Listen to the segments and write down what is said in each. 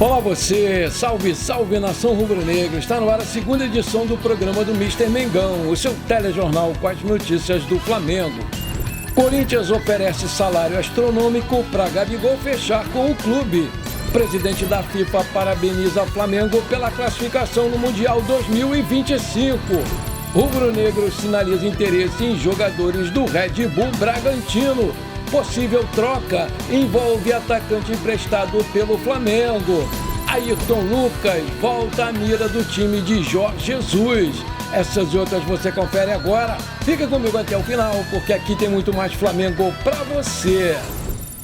Olá você, salve, salve nação rubro-negra, está no ar a segunda edição do programa do Mister Mengão, o seu telejornal com as notícias do Flamengo. Corinthians oferece salário astronômico para Gabigol fechar com o clube. O presidente da FIFA parabeniza Flamengo pela classificação no Mundial 2025. Rubro-negro sinaliza interesse em jogadores do Red Bull Bragantino. Possível troca envolve atacante emprestado pelo Flamengo. Ayrton Lucas volta à mira do time de Jorge Jesus. Essas e outras você confere agora. Fica comigo até o final, porque aqui tem muito mais Flamengo para você.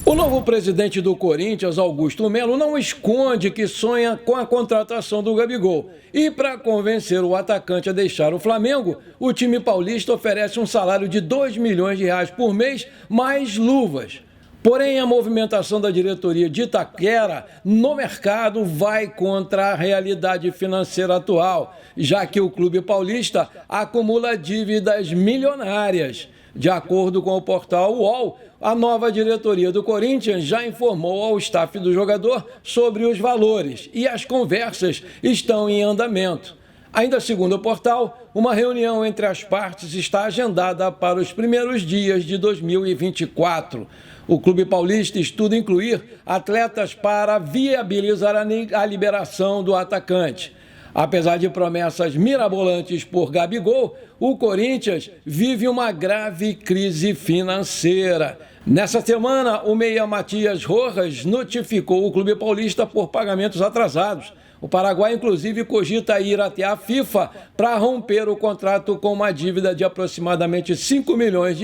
O novo presidente do Corinthians, Augusto Melo, não esconde que sonha com a contratação do Gabigol. E para convencer o atacante a deixar o Flamengo, o time paulista oferece um salário de R$2 milhões por mês, mais luvas. Porém, a movimentação da diretoria de Itaquera no mercado vai contra a realidade financeira atual, já que o clube paulista acumula dívidas milionárias. De acordo com o portal UOL, a nova diretoria do Corinthians já informou ao staff do jogador sobre os valores e as conversas estão em andamento. Ainda segundo o portal, uma reunião entre as partes está agendada para os primeiros dias de 2024. O clube paulista estuda incluir atletas para viabilizar a liberação do atacante. Apesar de promessas mirabolantes por Gabigol, o Corinthians vive uma grave crise financeira. Nessa semana, o meia Matias Rojas notificou o clube paulista por pagamentos atrasados. O Paraguai, inclusive, cogita ir até a FIFA para romper o contrato com uma dívida de aproximadamente R$5 milhões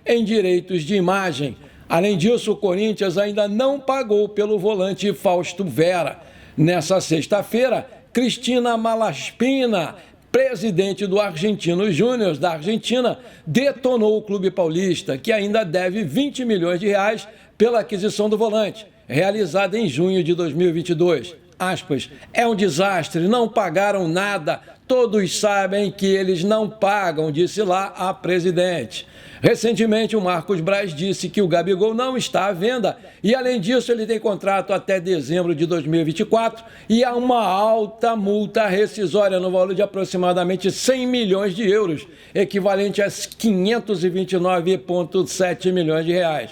em direitos de imagem. Além disso, o Corinthians ainda não pagou pelo volante Fausto Vera. Nessa sexta-feira, Cristina Malaspina, presidente do Argentinos Júnior da Argentina, detonou o clube paulista, que ainda deve R$20 milhões pela aquisição do volante, realizada em junho de 2022. Aspas, é um desastre, não pagaram nada, todos sabem que eles não pagam, disse lá a presidente. Recentemente, o Marcos Braz disse que o Gabigol não está à venda e, além disso, ele tem contrato até dezembro de 2024 e há uma alta multa rescisória no valor de aproximadamente €100 milhões, equivalente a 529,7 milhões de reais.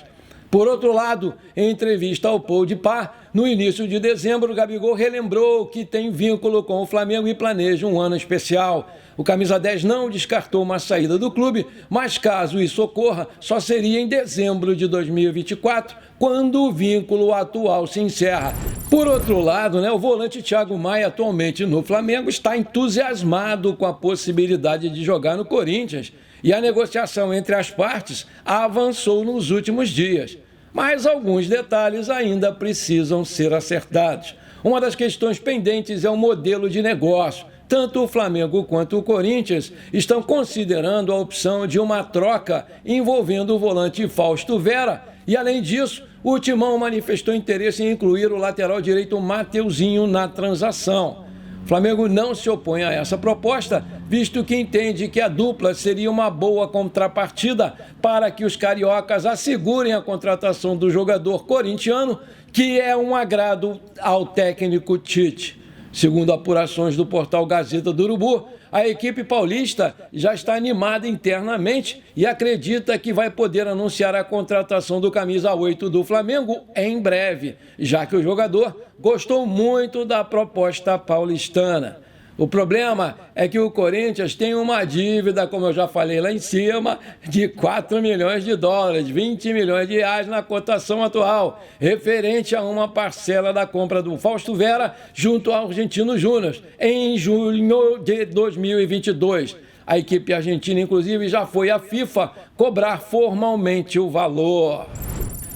Por outro lado, em entrevista ao Podpah, no início de dezembro, o Gabigol relembrou que tem vínculo com o Flamengo e planeja um ano especial. O camisa 10 não descartou uma saída do clube, mas caso isso ocorra, só seria em dezembro de 2024, quando o vínculo atual se encerra. Por outro lado, o volante Thiago Maia, atualmente no Flamengo, está entusiasmado com a possibilidade de jogar no Corinthians. E a negociação entre as partes avançou nos últimos dias. Mas alguns detalhes ainda precisam ser acertados. Uma das questões pendentes é o modelo de negócio. Tanto o Flamengo quanto o Corinthians estão considerando a opção de uma troca envolvendo o volante Fausto Vera. E, além disso, o Timão manifestou interesse em incluir o lateral direito Mateuzinho na transação. O Flamengo não se opõe a essa proposta, visto que entende que a dupla seria uma boa contrapartida para que os cariocas assegurem a contratação do jogador corintiano, que é um agrado ao técnico Tite. Segundo apurações do portal Gazeta do Urubu, a equipe paulista já está animada internamente e acredita que vai poder anunciar a contratação do camisa 8 do Flamengo em breve, já que o jogador gostou muito da proposta paulistana. O problema é que o Corinthians tem uma dívida, como eu já falei lá em cima, de $4 milhões, R$20 milhões na cotação atual, referente a uma parcela da compra do Fausto Vera junto ao Argentinos Júnior, em junho de 2022. A equipe argentina, inclusive, já foi à FIFA cobrar formalmente o valor.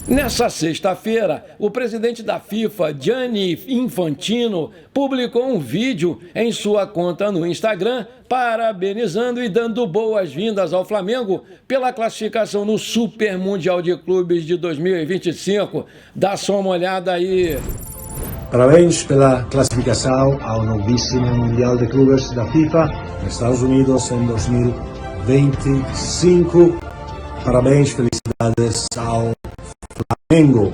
Nessa sexta-feira, o presidente da FIFA, Gianni Infantino, publicou um vídeo em sua conta no Instagram parabenizando e dando boas-vindas ao Flamengo pela classificação no Super Mundial de Clubes de 2025. Dá só uma olhada aí. Parabéns pela classificação ao novíssimo Mundial de Clubes da FIFA nos Estados Unidos em 2025. Parabéns, felicidades ao Flamengo.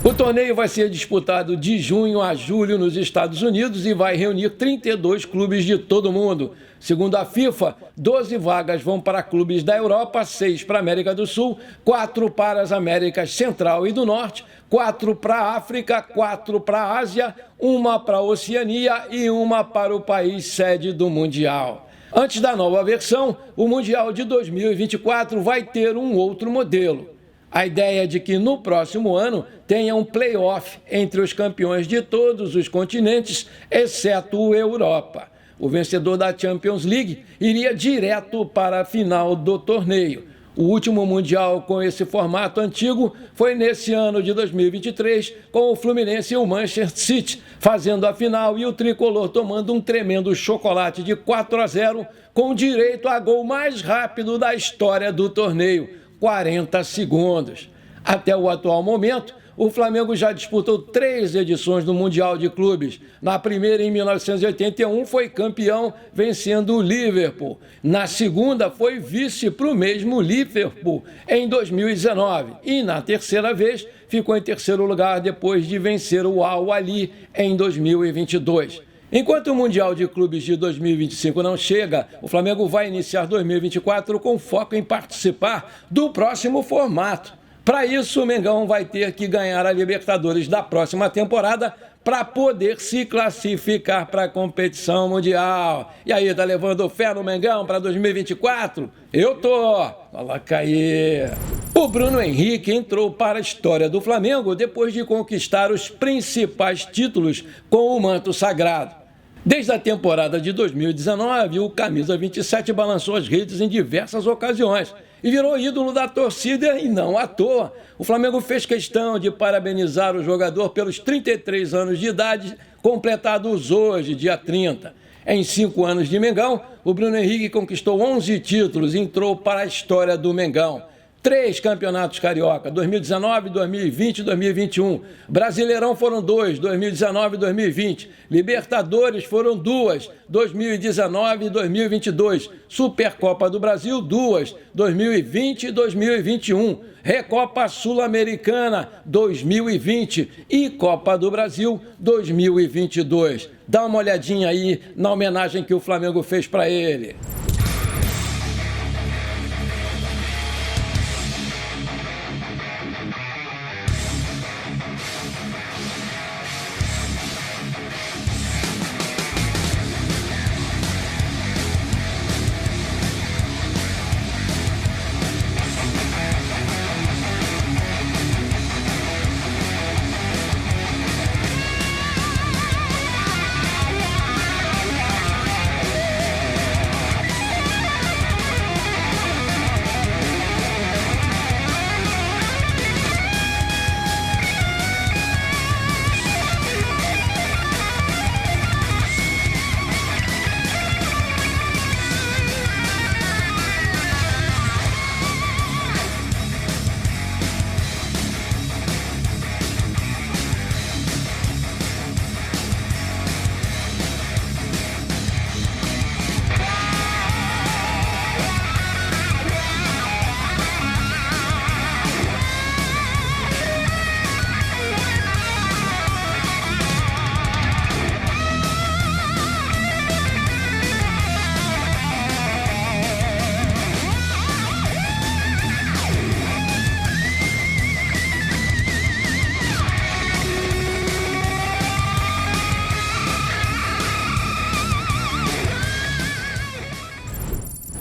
O torneio vai ser disputado de junho a julho nos Estados Unidos e vai reunir 32 clubes de todo o mundo. Segundo a FIFA, 12 vagas vão para clubes da Europa, 6 para a América do Sul, 4 para as Américas Central e do Norte, 4 para a África, 4 para a Ásia, 1 para a Oceania e 1 para o país sede do Mundial. Antes da nova versão, o Mundial de 2024 vai ter um outro modelo. A ideia é de que no próximo ano tenha um play-off entre os campeões de todos os continentes, exceto a Europa. O vencedor da Champions League iria direto para a final do torneio. O último Mundial com esse formato antigo foi nesse ano de 2023, com o Fluminense e o Manchester City fazendo a final e o tricolor tomando um tremendo chocolate de 4-0, com direito a gol mais rápido da história do torneio. 40 segundos. Até o atual momento, o Flamengo já disputou 3 edições do Mundial de Clubes. Na primeira, em 1981, foi campeão, vencendo o Liverpool. Na segunda, foi vice para o mesmo Liverpool, em 2019. E na terceira vez, ficou em terceiro lugar depois de vencer o Al Ahly em 2022. Enquanto o Mundial de Clubes de 2025 não chega, o Flamengo vai iniciar 2024 com foco em participar do próximo formato. Para isso, o Mengão vai ter que ganhar a Libertadores da próxima temporada para poder se classificar para a competição mundial. E aí, tá levando fé no Mengão para 2024? Eu tô! Coloca aí! O Bruno Henrique entrou para a história do Flamengo depois de conquistar os principais títulos com o manto sagrado. Desde a temporada de 2019, o camisa 27 balançou as redes em diversas ocasiões e virou ídolo da torcida, e não à toa. O Flamengo fez questão de parabenizar o jogador pelos 33 anos de idade, completados hoje, dia 30. Em 5 anos de Mengão, o Bruno Henrique conquistou 11 títulos e entrou para a história do Mengão. 3 campeonatos carioca, 2019, 2020 e 2021. Brasileirão foram 2, 2019 e 2020. Libertadores foram 2, 2019 e 2022. Supercopa do Brasil, 2, 2020 e 2021. Recopa Sul-Americana, 2020 e Copa do Brasil, 2022. Dá uma olhadinha aí na homenagem que o Flamengo fez para ele.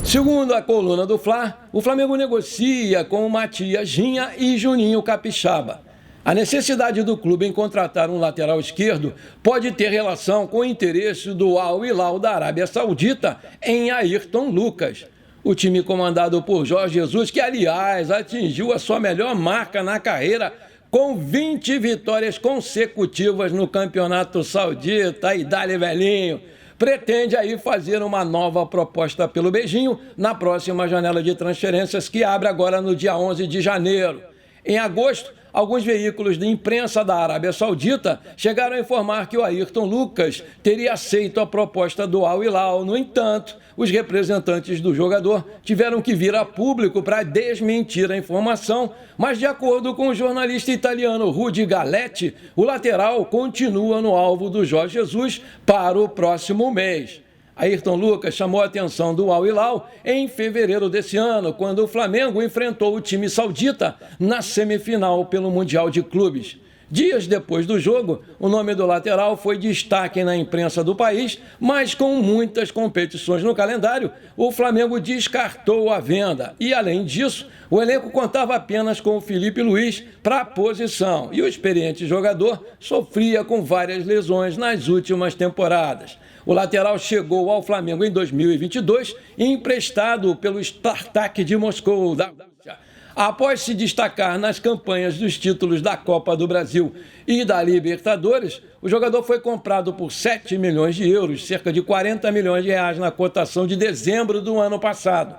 Segundo a coluna do Fla, o Flamengo negocia com o Matias Rinha e Juninho Capixaba. A necessidade do clube em contratar um lateral esquerdo pode ter relação com o interesse do Al Hilal da Arábia Saudita em Ayrton Lucas. O time comandado por Jorge Jesus, que aliás atingiu a sua melhor marca na carreira com 20 vitórias consecutivas no Campeonato Saudita, e dale velhinho, pretende aí fazer uma nova proposta pelo Beijinho na próxima janela de transferências, que abre agora no dia 11 de janeiro. Em agosto, alguns veículos de imprensa da Arábia Saudita chegaram a informar que o Ayrton Lucas teria aceito a proposta do Al Hilal. No entanto, os representantes do jogador tiveram que vir a público para desmentir a informação, mas de acordo com o jornalista italiano Rudy Galetti, o lateral continua no alvo do Jorge Jesus para o próximo mês. Ayrton Lucas chamou a atenção do Al Hilal em fevereiro desse ano, quando o Flamengo enfrentou o time saudita na semifinal pelo Mundial de Clubes. Dias depois do jogo, o nome do lateral foi destaque na imprensa do país, mas com muitas competições no calendário, o Flamengo descartou a venda. E, além disso, o elenco contava apenas com o Felipe Luiz para a posição, e o experiente jogador sofria com várias lesões nas últimas temporadas. O lateral chegou ao Flamengo em 2022, emprestado pelo Spartak de Moscou, da Rússia. Após se destacar nas campanhas dos títulos da Copa do Brasil e da Libertadores, o jogador foi comprado por 7 milhões de euros, cerca de 40 milhões de reais na cotação de dezembro do ano passado.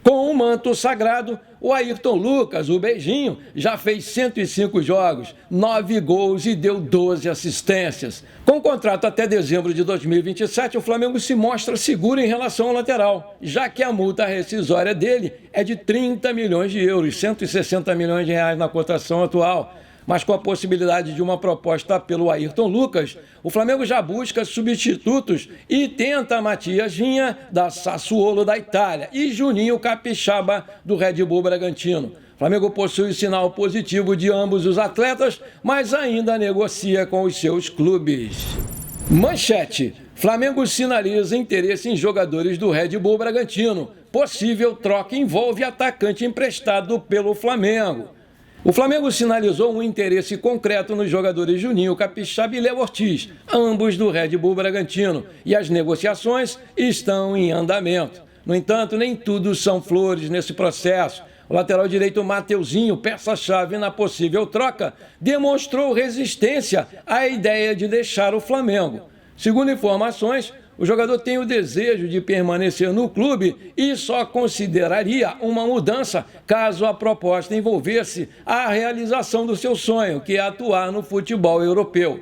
Com o manto sagrado, o Ayrton Lucas, o Beijinho, já fez 105 jogos, 9 gols e deu 12 assistências. Com contrato até dezembro de 2027, o Flamengo se mostra seguro em relação ao lateral, já que a multa rescisória dele é de 30 milhões de euros, 160 milhões de reais na cotação atual. Mas com a possibilidade de uma proposta pelo Ayrton Lucas, o Flamengo já busca substitutos e tenta Matias Vinha, da Sassuolo, da Itália, e Juninho Capixaba, do Red Bull Bragantino. O Flamengo possui sinal positivo de ambos os atletas, mas ainda negocia com os seus clubes. Manchete: Flamengo sinaliza interesse em jogadores do Red Bull Bragantino. Possível troca envolve atacante emprestado pelo Flamengo. O Flamengo sinalizou um interesse concreto nos jogadores Juninho Capixaba e Léo Ortiz, ambos do Red Bull Bragantino, e as negociações estão em andamento. No entanto, nem tudo são flores nesse processo. O lateral direito Mateuzinho, peça-chave na possível troca, demonstrou resistência à ideia de deixar o Flamengo. Segundo informações, o jogador tem o desejo de permanecer no clube e só consideraria uma mudança caso a proposta envolvesse a realização do seu sonho, que é atuar no futebol europeu.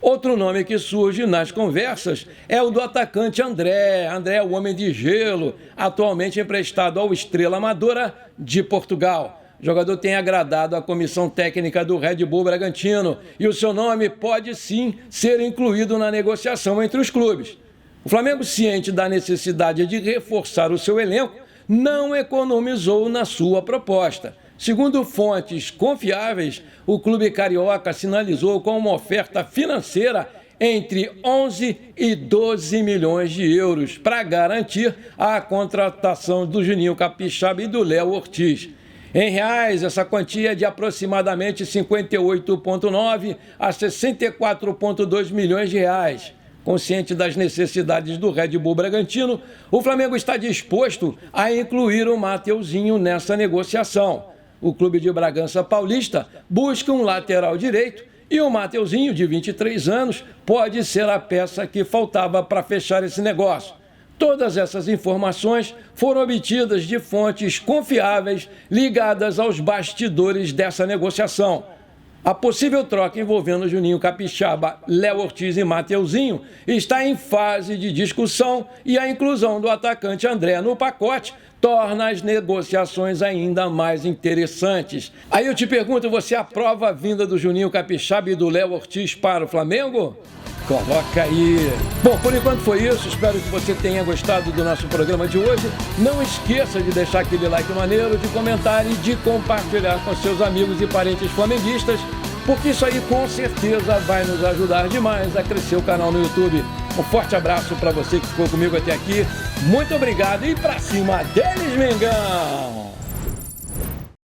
Outro nome que surge nas conversas é o do atacante André. André é o homem de gelo, atualmente emprestado ao Estrela Amadora de Portugal. O jogador tem agradado a comissão técnica do Red Bull Bragantino e o seu nome pode sim ser incluído na negociação entre os clubes. O Flamengo, ciente da necessidade de reforçar o seu elenco, não economizou na sua proposta. Segundo fontes confiáveis, o clube carioca sinalizou com uma oferta financeira entre 11 e 12 milhões de euros para garantir a contratação do Juninho Capixaba e do Léo Ortiz. Em reais, essa quantia é de aproximadamente 58,9 a 64,2 milhões de reais. Consciente das necessidades do Red Bull Bragantino, o Flamengo está disposto a incluir o Mateuzinho nessa negociação. O clube de Bragança Paulista busca um lateral direito e o Mateuzinho, de 23 anos, pode ser a peça que faltava para fechar esse negócio. Todas essas informações foram obtidas de fontes confiáveis ligadas aos bastidores dessa negociação. A possível troca envolvendo Juninho Capixaba, Léo Ortiz e Mateuzinho está em fase de discussão e a inclusão do atacante André no pacote torna as negociações ainda mais interessantes. Aí eu te pergunto, você aprova a vinda do Juninho Capixaba e do Léo Ortiz para o Flamengo? Coloca aí. Bom, por enquanto foi isso. Espero que você tenha gostado do nosso programa de hoje. Não esqueça de deixar aquele like maneiro, de comentar e de compartilhar com seus amigos e parentes flamenguistas, porque isso aí com certeza vai nos ajudar demais a crescer o canal no YouTube. Um forte abraço para você que ficou comigo até aqui. Muito obrigado e pra cima deles, Mengão!